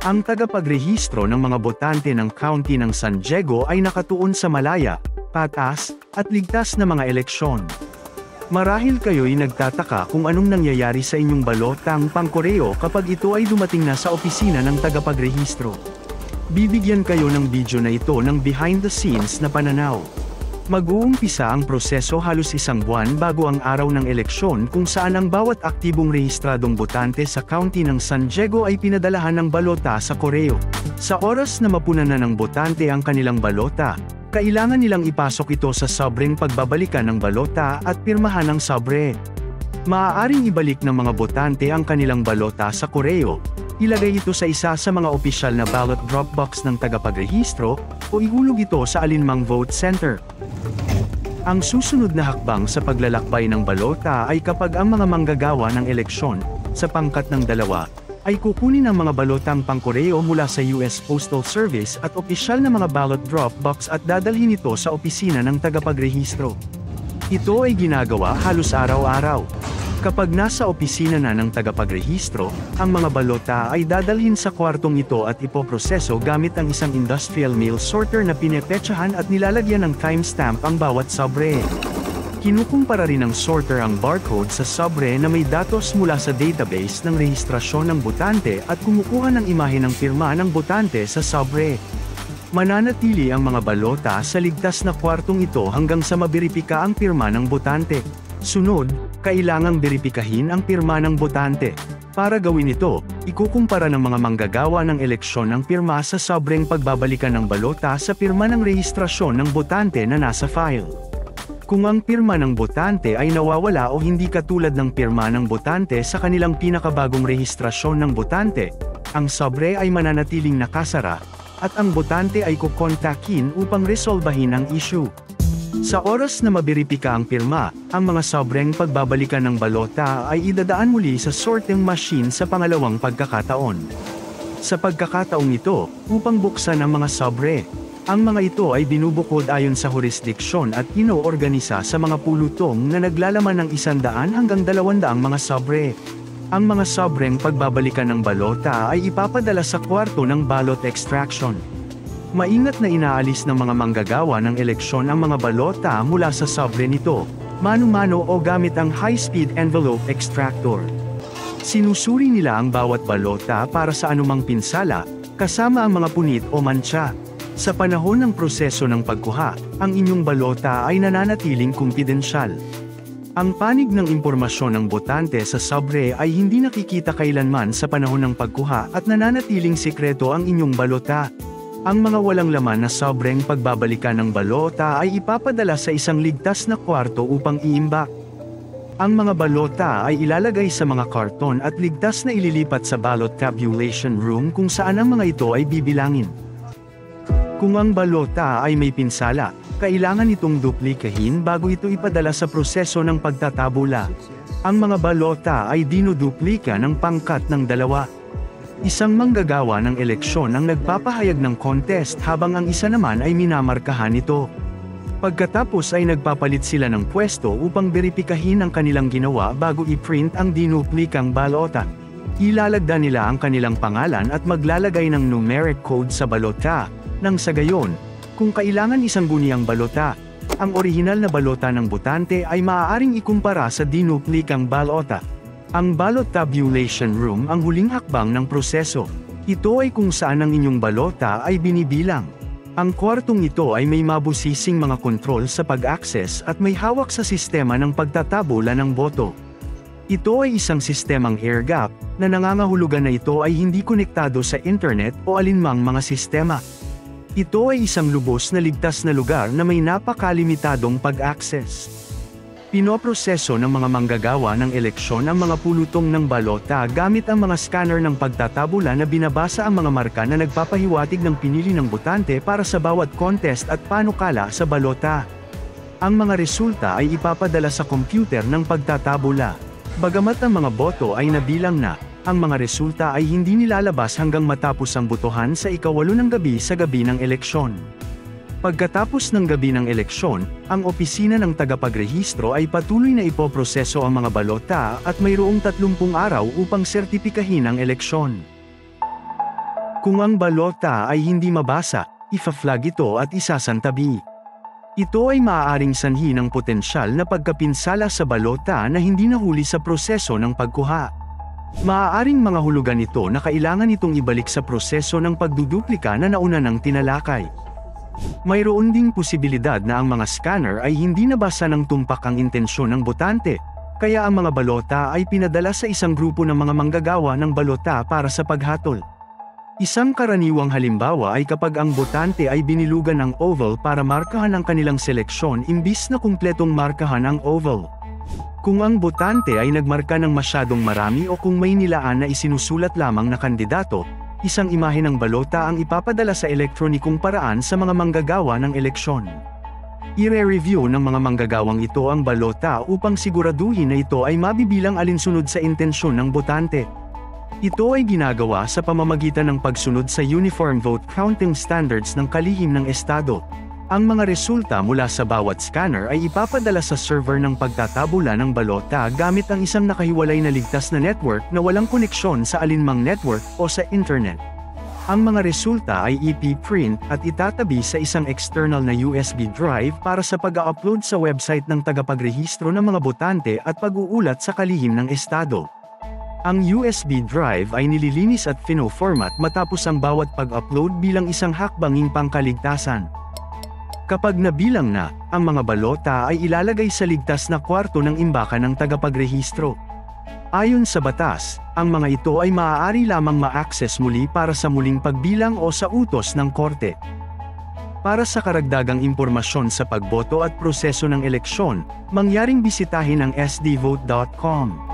Ang tagapagrehistro ng mga botante ng County ng San Diego ay nakatuon sa malaya, patas, at ligtas na mga eleksyon. Marahil kayo'y nagtataka kung anong nangyayari sa inyong balotang pangkoreo kapag ito ay dumating na sa opisina ng tagapagrehistro. Bibigyan kayo ng video na ito ng behind the scenes na pananaw. Mag-uumpisa ang proseso halos isang buwan bago ang araw ng eleksyon kung saan ang bawat aktibong rehistradong botante sa County ng San Diego ay pinadalahan ng balota sa koreo. Sa oras na mapunan na ng botante ang kanilang balota, kailangan nilang ipasok ito sa sobreng pagbabalikan ng balota at pirmahan ng sobre. Maaaring ibalik ng mga botante ang kanilang balota sa koreo, ilagay ito sa isa sa mga opisyal na ballot drop box ng tagapagrehistro, o ihulog ito sa alinmang vote center. Ang susunod na hakbang sa paglalakbay ng balota ay kapag ang mga manggagawa ng eleksyon, sa pangkat ng 2, ay kukunin ang mga balotang pangkoreo mula sa US Postal Service at opisyal na mga ballot drop box at dadalhin ito sa opisina ng tagapagrehistro. Ito ay ginagawa halos araw-araw. Kapag nasa opisina na ng tagapagrehistro, ang mga balota ay dadalhin sa kwartong ito at ipoproseso gamit ang isang industrial mail sorter na pinepetsahan at nilalagyan ng timestamp ang bawat sobre. Kinukumpara rin ng sorter ang barcode sa sobre na may datos mula sa database ng rehistrasyon ng botante at kumukuha ng imahe ng pirma ng botante sa sobre. Mananatili ang mga balota sa ligtas na kwartong ito hanggang sa maberipika ang pirma ng botante. Sunod, kailangang beripikahin ang pirma ng botante. Para gawin ito, ikukumpara ng mga manggagawa ng eleksyon ang pirma sa sobreng pagbabalikan ng balota sa pirma ng rehistrasyon ng botante na nasa file. Kung ang pirma ng botante ay nawawala o hindi katulad ng pirma ng botante sa kanilang pinakabagong rehistrasyon ng botante, ang sobre ay mananatiling nakasara, at ang botante ay kukontakin upang resolbahin ang issue. Sa oras na maberipika ang pirma, ang mga sobreng pagbabalikan ng balota ay idadaan muli sa sorting machine sa pangalawang pagkakataon. Sa pagkakataong ito, upang buksan ang mga sobre, ang mga ito ay binubukod ayon sa jurisdiksyon at inoorganisa sa mga pulutong na naglalaman ng 100 hanggang 200 mga sobre. Ang mga sobreng pagbabalikan ng balota ay ipapadala sa kwarto ng ballot extraction. Maingat na inaalis ng mga manggagawa ng eleksyon ang mga balota mula sa sobre nito, mano-mano o gamit ang high-speed envelope extractor. Sinusuri nila ang bawat balota para sa anumang pinsala, kasama ang mga punit o mantsa. Sa panahon ng proseso ng pagkuha, ang inyong balota ay nananatiling kumpidensyal. Ang panig ng impormasyon ng botante sa sobre ay hindi nakikita kailanman sa panahon ng pagkuha at nananatiling sikreto ang inyong balota. Ang mga walang laman na sobreng pagbabalikan ng balota ay ipapadala sa isang ligtas na kwarto upang iimbak. Ang mga balota ay ilalagay sa mga karton at ligtas na ililipat sa ballot tabulation room kung saan ang mga ito ay bibilangin. Kung ang balota ay may pinsala, kailangan itong duplikahin bago ito ipadala sa proseso ng pagtatabula. Ang mga balota ay dinuduplika ng pangkat ng 2. Isang manggagawa ng eleksyon ang nagpapahayag ng contest habang ang isa naman ay minamarkahan ito. Pagkatapos ay nagpapalit sila ng pwesto upang beripikahin ang kanilang ginawa bago i-print ang dinuplikang balota. Ilalagda nila ang kanilang pangalan at maglalagay ng numeric code sa balota, nang sa gayon, kung kailangan isang guni ang balota, ang orihinal na balota ng botante ay maaaring ikumpara sa dinuplikang balota. Ang ballot tabulation room ang huling hakbang ng proseso. Ito ay kung saan ang inyong balota ay binibilang. Ang kwartong ito ay may mabusising mga kontrol sa pag-access at may hawak sa sistema ng pagtatabula ng boto. Ito ay isang sistemang air gap, na nangangahulugan na ito ay hindi konektado sa internet o alinmang mga sistema. Ito ay isang lubos na ligtas na lugar na may napakalimitadong pag-access. Pinoproseso ng mga manggagawa ng eleksyon ang mga pulutong ng balota gamit ang mga scanner ng pagtatabula na binabasa ang mga marka na nagpapahiwatig ng pinili ng botante para sa bawat contest at panukala sa balota. Ang mga resulta ay ipapadala sa computer ng pagtatabula. Bagamat ang mga boto ay nabilang na, ang mga resulta ay hindi nilalabas hanggang matapos ang botohan sa ika-8 ng gabi sa gabi ng eleksyon. Pagkatapos ng gabi ng eleksyon, ang opisina ng tagapagrehistro ay patuloy na ipoproseso ang mga balota at mayroong 30 araw upang sertipikahin ang eleksyon. Kung ang balota ay hindi mabasa, ifa-flag ito at isasantabi. Ito ay maaaring sanhi ng potensyal na pagkapinsala sa balota na hindi nahuli sa proseso ng pagkuha. Maaaring mga hulugan ito na kailangan itong ibalik sa proseso ng pagduduplika na nauna ng tinalakay. Mayroon ding posibilidad na ang mga scanner ay hindi nabasa ng tumpak ang intensyon ng botante, kaya ang mga balota ay pinadala sa isang grupo ng mga manggagawa ng balota para sa paghatol. Isang karaniwang halimbawa ay kapag ang botante ay binilugan ng oval para markahan ang kanilang seleksyon imbis na kumpletong markahan ang oval. Kung ang botante ay nagmarka ng masyadong marami o kung may nilaan na isinusulat lamang na kandidato, isang imahe ng balota ang ipapadala sa elektronikong paraan sa mga manggagawa ng eleksyon. Ire-review ng mga manggagawang ito ang balota upang siguraduhin na ito ay mabibilang alinsunod sa intensyon ng botante. Ito ay ginagawa sa pamamagitan ng pagsunod sa Uniform Vote Counting Standards ng kalihim ng estado. Ang mga resulta mula sa bawat scanner ay ipapadala sa server ng pagtatabula ng balota gamit ang isang nakahiwalay na ligtas na network na walang koneksyon sa alinmang network o sa internet. Ang mga resulta ay ipiprint at itatabi sa isang external na USB drive para sa pag-upload sa website ng tagapagrehistro ng mga botante at pag-uulat sa kalihim ng estado. Ang USB drive ay nililinis at fino-format matapos ang bawat pag-upload bilang isang hakbanging pangkaligtasan. Kapag nabilang na, ang mga balota ay ilalagay sa ligtas na kwarto ng imbakan ng tagapagrehistro. Ayon sa batas, ang mga ito ay maaari lamang ma-access muli para sa muling pagbilang o sa utos ng korte. Para sa karagdagang impormasyon sa pagboto at proseso ng eleksyon, mangyaring bisitahin ang sdvote.com.